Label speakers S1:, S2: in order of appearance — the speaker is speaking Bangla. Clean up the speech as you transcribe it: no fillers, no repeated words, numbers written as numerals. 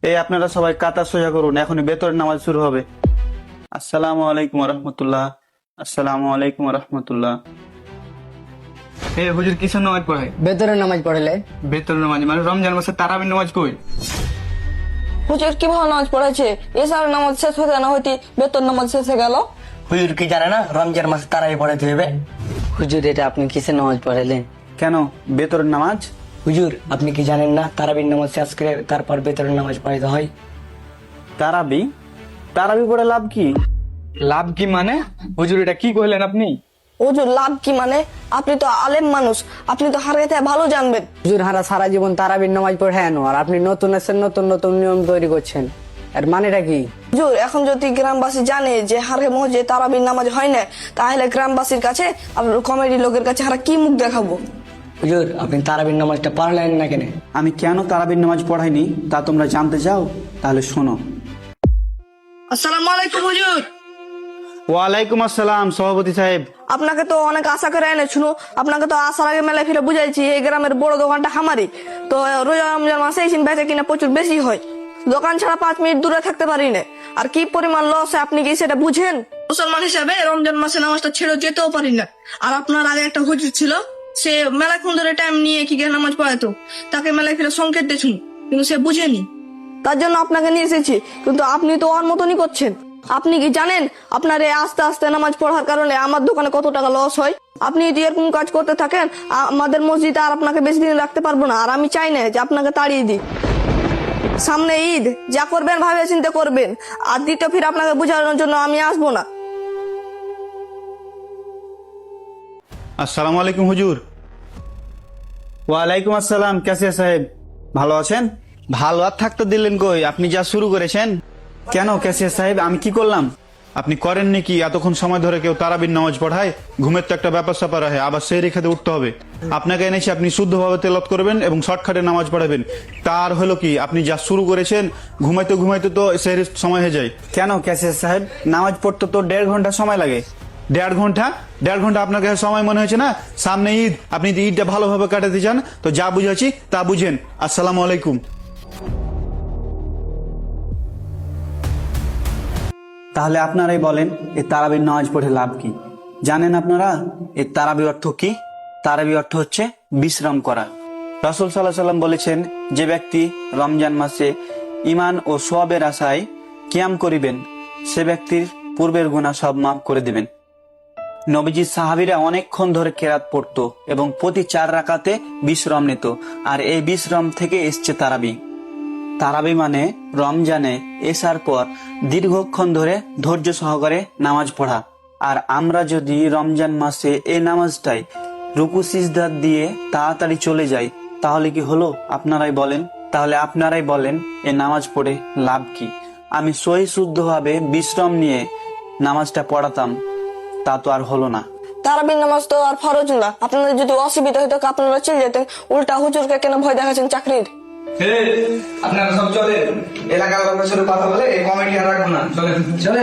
S1: এই আপনারা সবাই কাতার সোজা করুন, এখনই বেতরের নামাজ শুরু হবে। আসসালামু আলাইকুম রহমতুল্লাহ। আসসালামু আলাইকুম রহমতুল্লাহ। হুজুর কিসের নামাজ পড়ায়?
S2: বেতরের নামাজ পড়লে
S1: বেতরের নামাজ মানে রমজান মাসে তারাবির নামাজ কই?
S3: হুজুর কিভাবে নামাজ পড়াচ্ছে? এসার নামাজ শেষ হতে না হইতে বেতন নামাজ শেষ হয়ে গেল।
S4: হুজুর কি জানে না রমজান মাসে তারাবি পড়াতে হবে?
S2: হুজুর এটা আপনি কিসের নামাজ পড়ালেন?
S1: কেন বেতরের নামাজ?
S4: হুজুর আপনি কি জানেন না তারাবির নামাজ শেষ করে তারপর বেতরের নামাজ পড়াতে হয়?
S1: তারাবি? তারাবি পড়ে লাভ কি?
S5: লাভ কি মানে? হুজুর এটা কি কইলেন আপনি?
S3: হুজুর লাভ কি মানে? আপনি তো আলেম মানুষ, আপনি তো হারাইতে ভালো জানবেন।
S2: হুজুর হারা সারা জীবন তারাবির নামাজ পড়ে আনো আর আপনি নতুন এসে নতুন নতুন নিয়ম তৈরি করছেন, এর মানেটা কি?
S3: হুজুর এখন যদি গ্রামবাসী জানে যে হারে মহজে তারাবির নামাজ হয় না, তাহলে গ্রামবাসীর কাছে আর কমেডি লোকের কাছে হারা কি মুখ দেখাবো?
S4: হুজুর আপনি তারাবির নামাজটা পড়লেন না কেন?
S1: আমি কেন তারাবির নামাজ পড়াইনি তা তোমরা জানতে চাও? তাহলে শোনো।
S3: আসসালামু আলাইকুম হুজুর।
S1: ওয়ালাইকুম আসসালাম সভাপতি সাহেব।
S3: আপনাকে তো অনেক আশা করে এনে শুনো, আপনাকে তো আসার আগে মেলায় ফিরে বুঝাইছি এই গ্রামের বড় দোকানটা হামারি। তো রোজা রমজান মাসে এই বেচা কিনা প্রচুর বেশি হয়, দোকান ছাড়া 5 মিনিট দূরে থাকতে পারি না। আর কি পরিমাণ লস আপনি কি সেটা বুঝেন? মুসলমান হিসাবে রমজান মাসে নামাজটা ছেড়ে যেতেও পারি না। আর আপনার আগে একটা হুজুর ছিল, সে মেলাক্ষণ ধরে টাইম নিয়ে কি নামাজ পড়াতো, তাকে মেলায় ফিরে সংকেত দিয়েছুন, কিন্তু সে বুঝেনি। তার জন্য আপনাকে নিয়ে এসেছি, কিন্তু আপনি তো ওর মতনই করছেন। আপনি কি জানেন আপনার এই আস্তে আস্তে নামাজ পড়ার কারণে আমার দোকানে কত টাকা লস হয়? আপনি যদি এরকম কাজ করতে থাকেন, আমাদের মসজিদে আর আপনাকে বেশি দিন রাখতে পারবো না। আর আমি চাই না যে আপনাকে তাড়িয়ে দিই। সামনে ঈদ, যা করবেন ভাবে চিন্তা করবেন। আর দ্বিতীয় ফির আপনাকে বোঝানোর জন্য আমি আসবো না।
S1: আসসালামু আলাইকুম হুজুর। ওয়ালাইকুম আসসালাম। কেসে সাহেব, ভালো আছেন? ভালো আর থাকতে দিলেন কই, আপনি যা শুরু করেছেন। কেন ক্যাসিয়ার সাহেব, আমি কি করলাম? আপনি করেননি কি এতক্ষণ সময় ধরে কেউ তারাবির নামাজ পড়ায়? ঘুমের তো একটা ব্যাপার স্যাপার হয়, আবার সেই রেখাতে উঠতে হবে। আপনাকে এনেছি আপনি শুদ্ধভাবে তেলাওয়াত করবেন এবং শর্টকাটে নামাজ পড়াবেন। তার হলো কি, আপনি যা শুরু করেছেন ঘুমাইতে ঘুমাইতে তো সেই সময় হয়ে যায়। কেন ক্যাসিয়ার সাহেব, নামাজ পড়তে তো 1.5 ঘন্টা সময় লাগে। 1.5 ঘন্টা? 1.5 ঘন্টা আপনার কাছে সময় মনে হয়েছে না? সামনে ঈদ, আপনি যদি ঈদটা ভালোভাবে কাটাতে চান তো যা বুঝাচ্ছি তা বুঝেন। আসসালামু আলাইকুম। তাহলে আপনারাই বলেন এই তারাবির নামাজ পড়ে লাভ কি? জানেন আপনারা এই তারাবি অর্থ কি? তারাবি অর্থ হচ্ছে বিশ্রাম করা। রাসূল সাল্লাল্লাহু আলাইহি ওয়াসাল্লাম বলেছেন, যে ব্যক্তি রমজান মাসে ঈমান ও সওয়াবের আশায় কিয়াম করিবেন সে ব্যক্তির পূর্বের গুনাহ সব মাফ করে দিবেন। নবীজির সাহাবীরা অনেকক্ষণ ধরে কেরাত পড়তো এবং প্রতি 4 রাকাতে বিশ্রাম নিত, আর এই বিশ্রাম থেকে এসছে তারাবি। তারাবি মানে রমজানে এসার পর দীর্ঘক্ষণ ধরে ধৈর্য সহকারে নামাজ পড়া। আর আমরা যদি রমজান মাসে এই নামাজটাই রুকু সিজদা দিয়ে তাড়াতাড়ি চলে যাই তাহলে কি হলো? আপনারাই বলেন। তাহলে আপনারাই বলেন এই নামাজ পড়ে লাভ কি? আমি সহি শুদ্ধভাবে বিশ্রাম নিয়ে নামাজটা পড়াতাম, তা তো আর হলো না।
S3: তারাবির নামাজ তো আর ফরজ না। আপনাদের যদি অসুবিধা হতো আপনারা চলে যেতেন, উল্টা হুজুরকে কেন ভয় দেখাচ্ছেন চাকরির?
S5: আপনারা সব চলে, এলাকার লোকের সাথে কথা বলে এই কমিটি আর রাখবো না। চলে চলে।